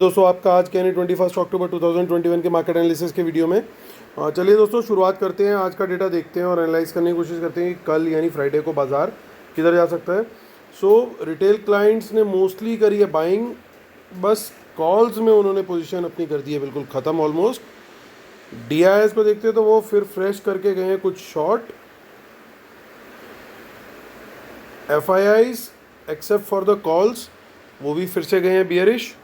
दोस्तों आपका आज के यानी 21 अक्टूबर 2021 के मार्केट एनालिसिस के वीडियो में चलिए दोस्तों शुरुआत करते हैं। आज का डेटा देखते हैं और एनालाइज करने की कोशिश करते हैं कि कल यानी फ्राइडे को बाजार किधर जा सकता है। रिटेल क्लाइंट्स ने मोस्टली करी है बाइंग, बस कॉल्स में उन्होंने पोजीशन अपनी कर दी है बिल्कुल ख़त्म ऑलमोस्ट। डीआईएस को देखते हैं तो वो फिर फ्रेश करके गए हैं कुछ short. FIIs except for the calls वो भी फिर से गए हैं बियरिश।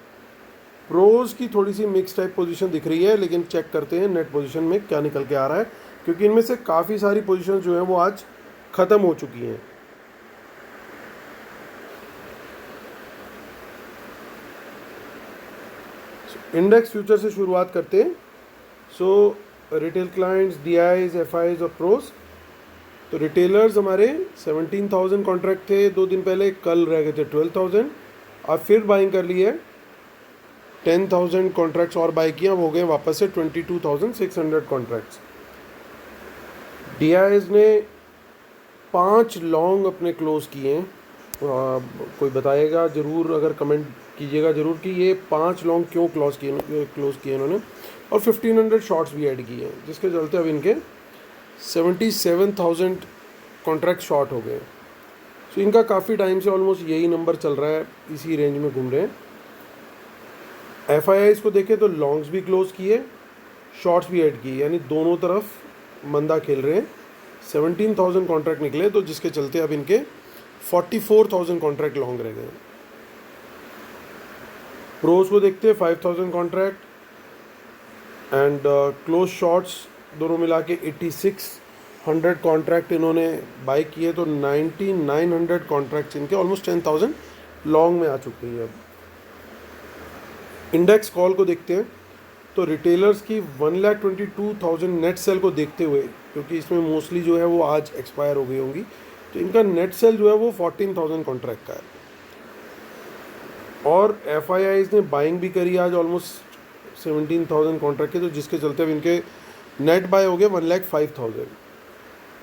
प्रोज की थोड़ी सी मिक्स टाइप पोजीशन दिख रही है, लेकिन चेक करते हैं नेट पोजीशन में क्या निकल के आ रहा है, क्योंकि इनमें से काफ़ी सारी पोजीशन जो है वो आज ख़त्म हो चुकी हैं। इंडेक्स फ्यूचर से शुरुआत करते हैं। रिटेल क्लाइंट्स, डीआईज, एफआईज और प्रोज। तो रिटेलर्स हमारे 17,000 कॉन्ट्रैक्ट थे 2 दिन पहले, कल रह गए थे 12,000। अब फिर बाइंग कर ली है, 10,000 कॉन्ट्रैक्ट्स और बाई किया, हो गए वापस से 22,600 कॉन्ट्रैक्ट्स। डीआईएस ने 5 लॉन्ग अपने क्लोज किए हैं। कोई बताएगा ज़रूर, अगर कमेंट कीजिएगा ज़रूर कि ये 5 लॉन्ग क्यों क्लोज किए इन्होंने। और 1500 शॉर्ट्स भी ऐड किए हैं, जिसके चलते अब इनके 77,000 कॉन्ट्रैक्ट शॉर्ट हो गए। इनका काफ़ी टाइम से ऑलमोस्ट यही नंबर चल रहा है, इसी रेंज में घूम रहे हैं। एफआईआईज को देखें तो लॉन्ग्स भी क्लोज किए, शॉर्ट्स भी ऐड किए, यानी दोनों तरफ मंदा खेल रहे हैं। 17,000 कॉन्ट्रैक्ट निकले, तो जिसके चलते अब इनके 44,000 कॉन्ट्रैक्ट लॉन्ग रह गए। प्रोज को देखते हैं 5,000 कॉन्ट्रैक्ट एंड क्लोज शॉर्ट्स दोनों मिला के 8600 कॉन्ट्रैक्ट इन्होंने बाई किए, तो 9900 कॉन्ट्रैक्ट्स इनके ऑलमोस्ट 10,000 लॉन्ग में आ चुकी है। अब इंडेक्स कॉल को देखते हैं तो रिटेलर्स की 1,22,000 नेट सेल को देखते हुए, क्योंकि इसमें मोस्टली जो है वो आज एक्सपायर हो गई होंगी, तो इनका नेट सेल जो है वो 14,000 कॉन्ट्रैक्ट का है। और एफआईआईज ने बाइंग भी करी आज ऑलमोस्ट 17,000 कॉन्ट्रैक्ट के, तो जिसके चलते अब इनके नेट बाय हो गए 1,05,000।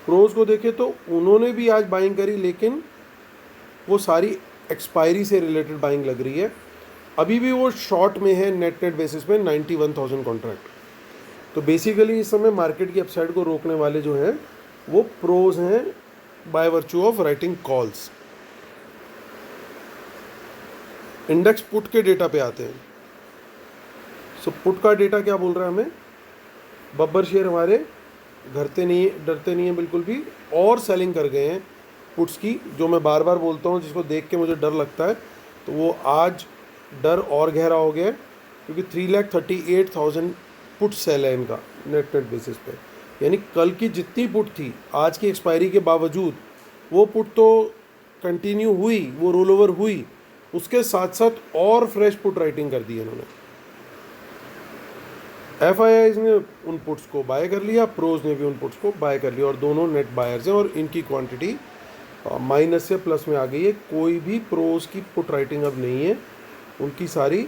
प्रोज को देखें तो उन्होंने भी आज बाइंग करी, लेकिन वो सारी एक्सपायरी से रिलेटेड बाइंग लग रही है। अभी भी वो शॉर्ट में है नेट बेसिस पे 91,000 कॉन्ट्रैक्ट। तो बेसिकली इस समय मार्केट की अपसाइड को रोकने वाले जो हैं वो प्रोज हैं, by virtue of writing calls. Index put के डेटा पे आते हैं। पुट का डेटा क्या बोल रहा है हमें? बब्बर शेयर हमारे डरते नहीं है बिल्कुल भी, और सेलिंग कर गए हैं पुट्स की, जो मैं बार बार बोलता हूँ, जिसको देख के मुझे डर लगता है। तो वो आज डर और गहरा हो गया, क्योंकि 3,38,000 पुट सेल है इनका नेट बेसिस पे। यानी कल की जितनी पुट थी आज की एक्सपायरी के बावजूद, वो पुट तो कंटिन्यू हुई, वो रोल ओवर हुई, उसके साथ साथ और फ्रेश पुट राइटिंग कर दी इन्होंने। एफआईआईज ने उन पुट्स को बाय कर लिया, प्रोज ने भी उन पुट्स को बाय कर लिया, और दोनों नेट बायर्स हैं, और इनकी क्वांटिटी माइनस से प्लस में आ गई है। कोई भी प्रोज की पुट राइटिंग अब नहीं है, उनकी सारी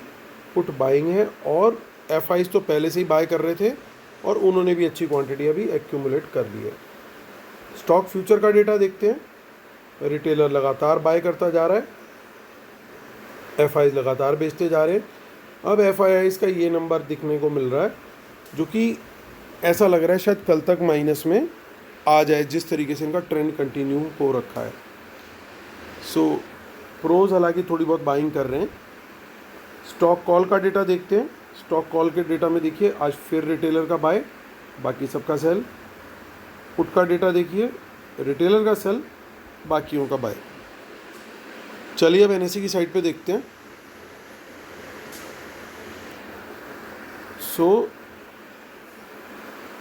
पुट बाइंग है। और एफआईज तो पहले से ही बाय कर रहे थे, और उन्होंने भी अच्छी क्वांटिटी अभी एक्यूमुलेट कर ली है। स्टॉक फ्यूचर का डेटा देखते हैं। रिटेलर लगातार बाय करता जा रहा है, एफआईज लगातार बेचते जा रहे हैं। अब एफआईआईज का ये नंबर दिखने को मिल रहा है, जो कि ऐसा लग रहा है शायद कल तक माइनस में आ जाए, जिस तरीके से इनका ट्रेंड कंटिन्यू हो रखा है। प्रोज हालांकि थोड़ी बहुत बाइंग कर रहे हैं। स्टॉक कॉल का डेटा देखते हैं। स्टॉक कॉल के डेटा में देखिए आज फिर रिटेलर का बाय, बाकी सबका सेल। पुट का डेटा देखिए, रिटेलर का सेल, बाकियों का बाय। चलिए अब एनएससी की साइड पे देखते हैं।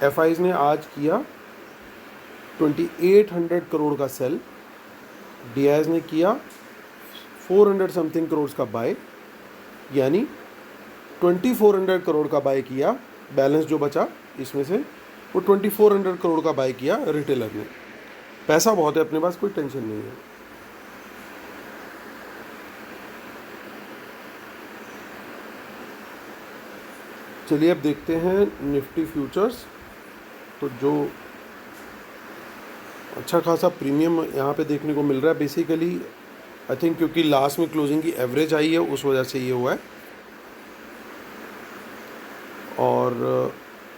एफआईज ने आज किया 2,800 करोड़ का सेल, डीआईएस ने किया 400 समथिंग करोड़ का बाय, यानी 2,400 करोड़ का बाय किया। बैलेंस जो बचा इसमें से वो 2,400 करोड़ का बाय किया रिटेलर ने। पैसा बहुत है अपने पास, कोई टेंशन नहीं है। चलिए अब देखते हैं निफ्टी फ्यूचर्स। तो जो अच्छा खासा प्रीमियम यहाँ पे देखने को मिल रहा है, बेसिकली आई थिंक क्योंकि लास्ट में क्लोजिंग की एवरेज आई है, उस वजह से ये हुआ है। और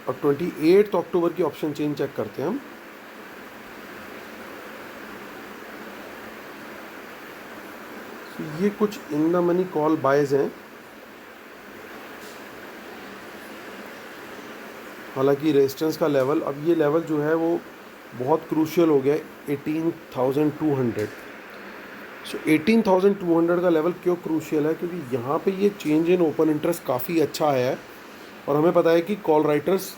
अब 28 अक्टूबर की ऑप्शन चेन चेक करते हैं हम। ये कुछ in the money call boys हैं, हालांकि रेजिस्टेंस का लेवल, अब ये लेवल जो है वो बहुत क्रूशियल हो गया है, 18,200। सो 18,200 का लेवल क्यों क्रूशियल है, क्योंकि यहाँ पे ये चेंज इन ओपन इंटरेस्ट काफ़ी अच्छा आया है और हमें पता है कि कॉल राइटर्स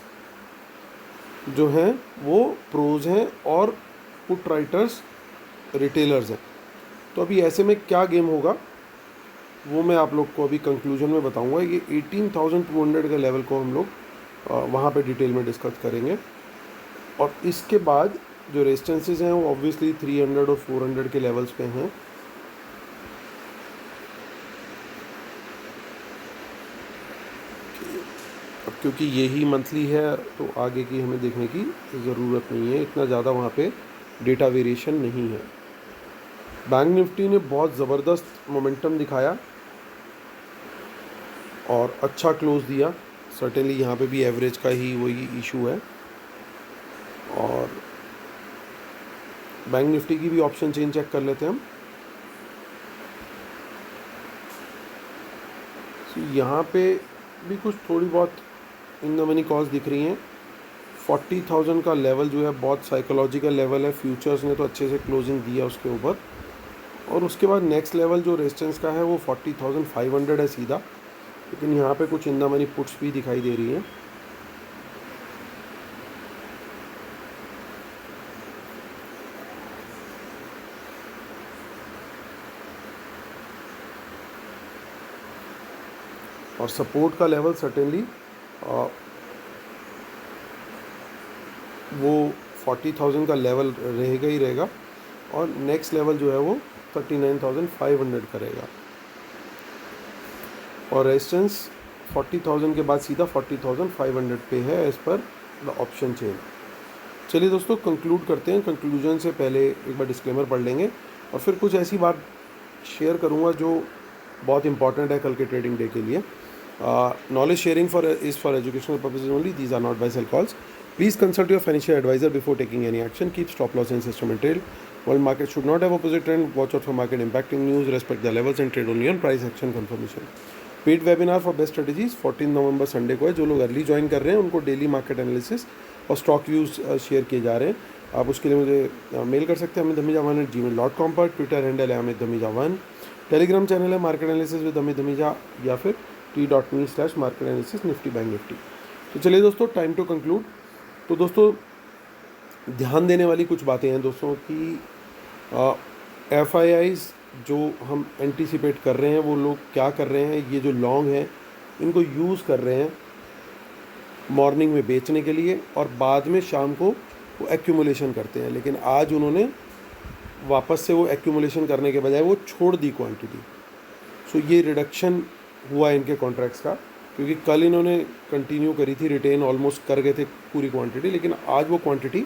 जो हैं वो प्रोज हैं और पुट राइटर्स रिटेलर्स हैं। तो अभी ऐसे में क्या गेम होगा वो मैं आप लोग को अभी कंक्लूजन में बताऊंगा। ये 18,200 का लेवल को हम लोग वहाँ पे डिटेल में डिस्कस करेंगे और इसके बाद जो रेजिस्टेंसेस हैं वो ऑब्वियसली 300 और 400 के लेवल्स पे हैं। अब क्योंकि यही मंथली है तो आगे की हमें देखने की ज़रूरत नहीं है, इतना ज़्यादा वहाँ पे डेटा वेरिएशन नहीं है। बैंक निफ्टी ने बहुत ज़बरदस्त मोमेंटम दिखाया और अच्छा क्लोज दिया। सर्टेनली यहाँ पे भी एवरेज का ही वही इशू है। और बैंक निफ्टी की भी ऑप्शन चेन चेक कर लेते हैं हम। यहाँ पे भी कुछ थोड़ी बहुत इन द मनी कॉल्स दिख रही हैं। 40,000 का लेवल जो है बहुत साइकोलॉजिकल लेवल है, फ्यूचर्स ने तो अच्छे से क्लोजिंग दिया उसके ऊपर। और उसके बाद नेक्स्ट लेवल जो रेजिस्टेंस का है वो 40,500 है सीधा, लेकिन यहाँ पे कुछ इन द मनी पुट्स भी दिखाई दे रही हैं। और सपोर्ट का लेवल सर्टेनली वो 40,000 का लेवल रहेगा ही रहेगा और नेक्स्ट लेवल जो है वो 39,500 करेगा और रेजिस्टेंस 40,000 के बाद सीधा 40,500 पे है as per the option chain. चलिए दोस्तों कंक्लूड करते हैं। कंक्लूजन से पहले एक बार डिस्क्लेमर पढ़ लेंगे और फिर कुछ ऐसी बात शेयर करूंगा जो बहुत इंपॉर्टेंट है कल के ट्रेडिंग डे के लिए। Knowledge sharing is for educational purposes only. These are not buy sell calls. Please consult your financial advisor before taking any action. Keep stop loss and system and trade. While market should not have opposite trend, watch out for market impacting news, respect the levels and trade only on price action confirmation. Paid webinar for best strategies 14 November Sunday को है। जो लोग early join कर रहे हैं उनको daily market analysis और stock views share किए जा रहे हैं। आप उसके लिए मुझे मेल कर सकते हैं amitdhamija1@gmail.com पर। ट्विटर हैंडल है amitdhamija1। टेलीग्राम चैनल है market analysis with Amit Dhamija या फिर t.me/market analysis Nifty bank Nifty. तो चलिए दोस्तों टाइम टू कंक्लूड। तो दोस्तों ध्यान देने वाली कुछ बातें हैं दोस्तों कि FIIs जो हम एंटीसिपेट कर रहे हैं वो लोग क्या कर रहे हैं, ये जो लॉन्ग हैं इनको यूज़ कर रहे हैं मॉर्निंग में बेचने के लिए और बाद में शाम को वो एक्यूमुलेशन करते हैं। लेकिन आज उन्होंने वापस से वो एक्यूमुलेशन करने के बजाय वो छोड़ दी क्वांटिटी। सो ये रिडक्शन हुआ इनके कॉन्ट्रैक्ट्स का, क्योंकि कल इन्होंने कंटिन्यू करी थी रिटेन, ऑलमोस्ट कर गए थे पूरी क्वांटिटी, लेकिन आज वो क्वांटिटी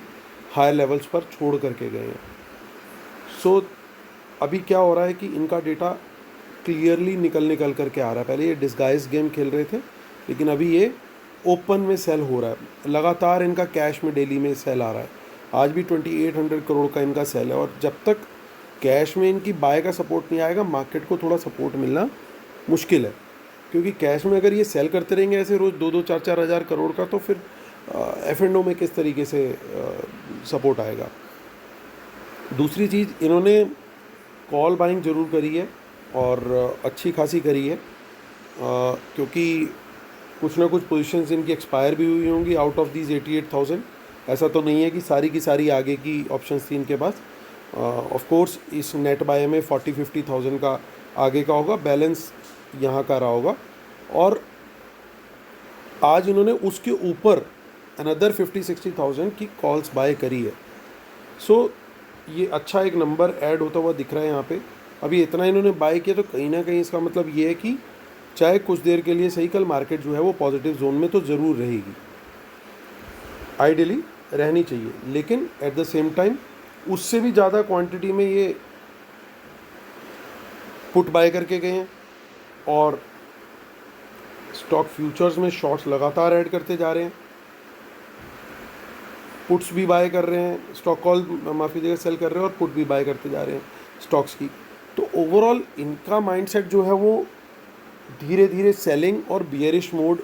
हायर लेवल्स पर छोड़ करके गए हैं। सो अभी क्या हो रहा है कि इनका डेटा क्लियरली निकल करके आ रहा है। पहले ये डिस्गाइज गेम खेल रहे थे, लेकिन अभी ये ओपन में सेल हो रहा है। लगातार इनका कैश में डेली में सेल आ रहा है। आज भी 2800 करोड़ का इनका सेल है और जब तक कैश में इनकी बाय का सपोर्ट नहीं आएगा मार्केट को थोड़ा सपोर्ट मिलना मुश्किल है, क्योंकि कैश में अगर ये सेल करते रहेंगे ऐसे रोज़ 2-4 हज़ार करोड़ का, तो फिर F&O में किस तरीके से सपोर्ट आएगा। दूसरी चीज़, इन्होंने कॉल बाइंग ज़रूर करी है और अच्छी खासी करी है, क्योंकि कुछ ना कुछ पोजीशंस इनकी एक्सपायर भी हुई होंगी आउट ऑफ दीज 88,000। ऐसा तो नहीं है कि सारी की सारी आगे की ऑप्शंस थी इनके पास। ऑफ कोर्स इस नेट बाय में 40-50,000 का आगे का होगा, बैलेंस यहाँ का रहा होगा और आज इन्होंने उसके ऊपर अनदर 50-60,000 की कॉल्स बाय करी है। सो ये अच्छा एक नंबर ऐड होता हुआ दिख रहा है यहाँ पे। अभी इतना इन्होंने बाय किया तो कहीं ना कहीं इसका मतलब ये है कि चाहे कुछ देर के लिए सही, कल मार्केट जो है वो पॉजिटिव जोन में तो ज़रूर रहेगी, आइडियली रहनी चाहिए, लेकिन एट द सेम टाइम उससे भी ज़्यादा क्वांटिटी में ये पुट बाय करके गए हैं और स्टॉक फ्यूचर्स में शॉर्ट्स लगातार ऐड करते जा रहे हैं, पुट्स भी बाय कर रहे हैं, स्टॉक कॉल माफ़ कीजिएगा सेल कर रहे हैं और पुट भी बाय करते जा रहे हैं स्टॉक्स की। तो ओवरऑल इनका माइंडसेट जो है वो धीरे धीरे सेलिंग और बियरिश मोड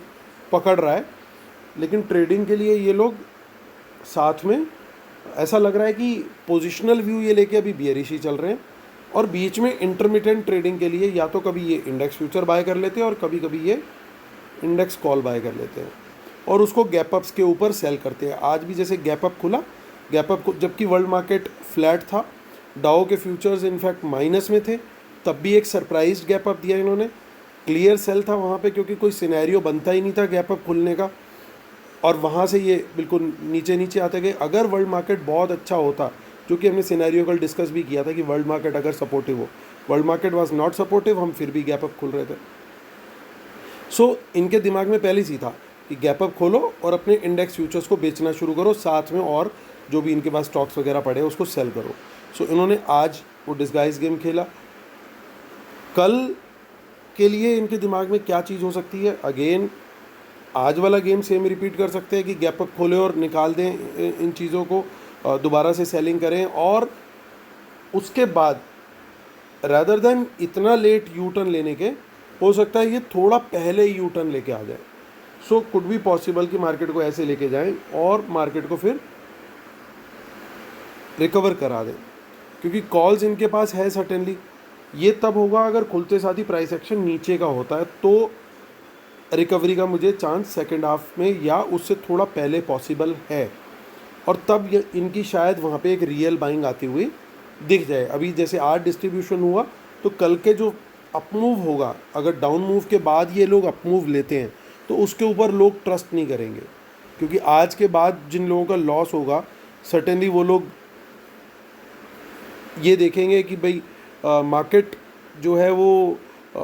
पकड़ रहा है, लेकिन ट्रेडिंग के लिए ये लोग साथ में ऐसा लग रहा है कि पोजिशनल व्यू ये लेके अभी बियरिश ही चल रहे हैं, और बीच में इंटरमिटेंट ट्रेडिंग के लिए या तो कभी ये इंडेक्स फ्यूचर बाय कर लेते हैं और कभी कभी ये इंडेक्स कॉल बाय कर लेते हैं और उसको गैप अप्स के ऊपर सेल करते हैं। आज भी जैसे गैप अप खुला, गैप अप को जबकि वर्ल्ड मार्केट फ्लैट था, डाउ के फ्यूचर्स इनफैक्ट माइनस में थे, तब भी एक सरप्राइज गैप अप दिया इन्होंने। क्लियर सेल था वहाँ पे क्योंकि कोई सिनेरियो बनता ही नहीं था गैप अप खुलने का, और वहाँ से ये बिल्कुल नीचे नीचे आते गए। अगर वर्ल्ड मार्केट बहुत अच्छा होता, जो कि हमने सिनेरियो कल डिस्कस भी किया था कि वर्ल्ड मार्केट अगर सपोर्टिव हो, world market was not supportive, हम फिर भी गैप अप खुल रहे थे। सो इनके दिमाग में पहले ही था कि गैप अप खोलो और अपने इंडेक्स फ्यूचर्स को बेचना शुरू करो, साथ में और जो भी इनके पास स्टॉक्स वगैरह पड़े हैं उसको सेल करो। सो इन्होंने आज वो डिस्गाइज गेम खेला। कल के लिए इनके दिमाग में क्या चीज़ हो सकती है, अगेन आज वाला गेम सेम रिपीट कर सकते हैं कि गैप अप खोले और निकाल दें इन चीज़ों को, दोबारा से सेलिंग करें, और उसके बाद रैदर देन इतना लेट यू टर्न लेने के, हो सकता है ये थोड़ा पहले यू टर्न लेके आ जाए। सो कुड बी पॉसिबल कि मार्केट को ऐसे लेके जाएं और मार्केट को फिर रिकवर करा दें, क्योंकि कॉल्स इनके पास है सर्टेनली। ये तब होगा अगर खुलते साथ ही प्राइस एक्शन नीचे का होता है, तो रिकवरी का मुझे चांस सेकेंड हाफ में या उससे थोड़ा पहले पॉसिबल है, और तब इनकी शायद वहाँ पे एक रियल बाइंग आती हुई दिख जाए। अभी जैसे आज डिस्ट्रीब्यूशन हुआ, तो कल के जो अपमूव होगा, अगर डाउन मूव के बाद ये लोग अपमूव लेते हैं तो उसके ऊपर लोग ट्रस्ट नहीं करेंगे, क्योंकि आज के बाद जिन लोगों का लॉस होगा सर्टेनली वो लोग ये देखेंगे कि भाई मार्केट जो है वो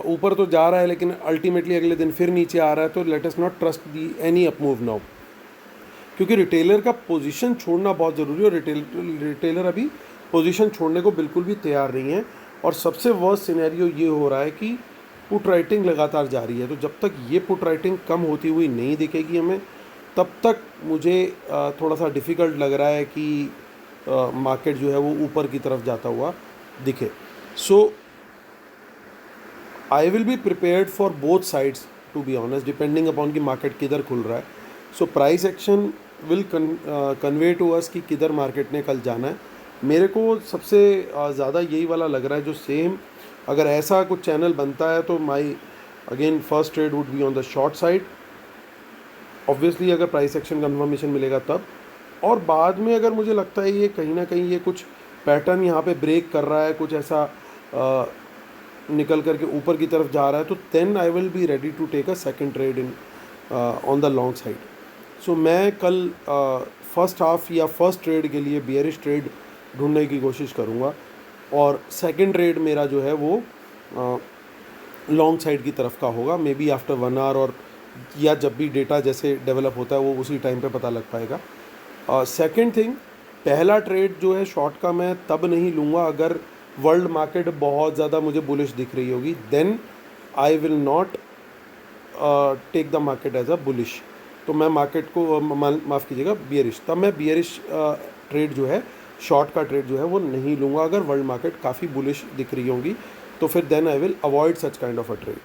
ऊपर तो जा रहा है लेकिन अल्टीमेटली अगले दिन फिर नीचे आ रहा है, तो let us not trust the any up move now, क्योंकि रिटेलर का पोजीशन छोड़ना बहुत ज़रूरी है, और रिटेलर अभी पोजीशन छोड़ने को बिल्कुल भी तैयार नहीं है। और सबसे वर्स्ट सिनेरियो ये हो रहा है कि पुट राइटिंग लगातार जारी है, तो जब तक ये पुट राइटिंग कम होती हुई नहीं दिखेगी हमें, तब तक मुझे थोड़ा सा डिफ़िकल्ट लग रहा है कि मार्केट जो है वो ऊपर की तरफ जाता हुआ दिखे। So I will be prepared for both sides to be honest, depending upon कि मार्केट किधर खुल रहा है। So price action will convey to us कि किधर मार्केट ने कल जाना है। मेरे को सबसे ज़्यादा यही वाला लग रहा है जो सेम, अगर ऐसा कुछ चैनल बनता है तो माई again first trade would be on the short side, obviously अगर प्राइस एक्शन कन्फर्मेशन मिलेगा तब, और बाद में अगर मुझे लगता है ये कहीं ना कहीं ये कुछ पैटर्न यहाँ पे ब्रेक कर रहा है, कुछ ऐसा निकल करके ऊपर की तरफ जा रहा है, तो then I will be ready to take a second trade in on the long side. So मैं कल फर्स्ट हाफ या फर्स्ट ट्रेड के लिए बियरिश ट्रेड ढूंढने की कोशिश करूँगा, और सेकंड ट्रेड मेरा जो है वो लॉन्ग साइड की तरफ का होगा, मे बी आफ्टर 1 आवर, और या जब भी डेटा जैसे डेवलप होता है वो उसी टाइम पे पता लग पाएगा। सेकंड थिंग, पहला ट्रेड जो है शॉर्ट का मैं तब नहीं लूँगा अगर वर्ल्ड मार्केट बहुत ज़्यादा मुझे बुलिश दिख रही होगी, then I will not take the market as a bullish. तो मैं मार्केट को माफ़ कीजिएगा बियरिश, तब मैं बियरिश ट्रेड जो है, शॉर्ट का ट्रेड जो है वो नहीं लूँगा अगर वर्ल्ड मार्केट काफ़ी बुलिश दिख रही होंगी, तो फिर then I will avoid such kind of a trade.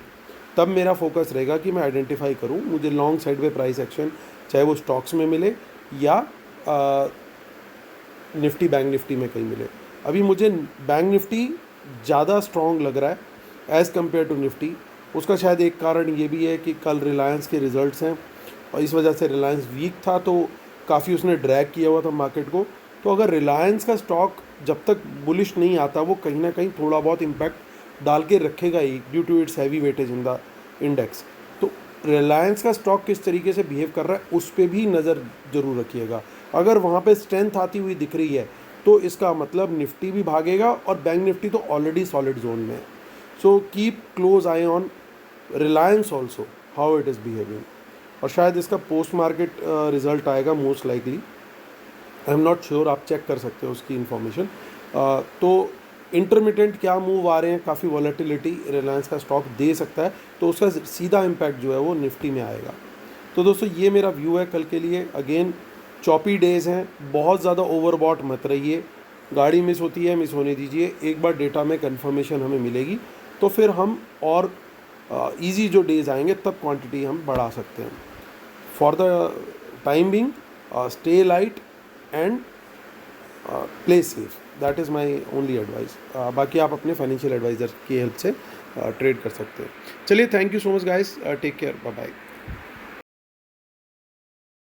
तब मेरा फोकस रहेगा कि मैं आइडेंटिफाई करूँ मुझे लॉन्ग साइड पे प्राइस एक्शन, चाहे वो स्टॉक्स में मिले या निफ्टी बैंक निफ्टी में कहीं मिले। अभी मुझे बैंक निफ्टी ज़्यादा स्ट्रॉन्ग लग रहा है एज़ कम्पेयर टू निफ्टी। उसका शायद एक कारण ये भी है कि कल रिलायंस के रिज़ल्ट्स हैं, और इस वजह से रिलायंस वीक था तो काफ़ी उसने ड्रैग किया हुआ था मार्केट को। तो अगर रिलायंस का स्टॉक जब तक बुलिश नहीं आता, वो कहीं ना कहीं थोड़ा बहुत इम्पैक्ट डाल के रखेगा ही due to its heavy weightage in the index. तो रिलायंस का स्टॉक किस तरीके से बिहेव कर रहा है उस पर भी नज़र ज़रूर रखिएगा। अगर वहाँ पे स्ट्रेंथ आती हुई दिख रही है तो इसका मतलब निफ्टी भी भागेगा, और बैंक निफ्टी तो ऑलरेडी सॉलिड जोन में है। So keep close I on Reliance also, how it is behaving. और शायद इसका पोस्ट मार्केट रिजल्ट आएगा most likely, I am not sure, आप चेक कर सकते हो उसकी इन्फॉर्मेशन। तो इंटरमिटेंट क्या मूव आ रहे हैं, काफ़ी वॉलेटिलिटी रिलायंस का स्टॉक दे सकता है, तो उसका सीधा इम्पैक्ट जो है वो निफ्टी में आएगा। तो दोस्तों ये मेरा व्यू है कल के लिए। अगेन चॉपी डेज़ हैं, बहुत ज़्यादा ओवरबॉट मत रहिए, गाड़ी मिस होती है, मिस होने दीजिए, एक बार डेटा में कंफर्मेशन हमें मिलेगी तो फिर हम और इजी जो डेज़ आएंगे तब क्वांटिटी हम बढ़ा सकते हैं। For the time being stay light and play safe, that is my only advice. बाकी आप अपने फाइनेंशियल एडवाइज़र की हेल्प से ट्रेड कर सकते हैं। चलिए, thank you so much guys, take care, bye bye.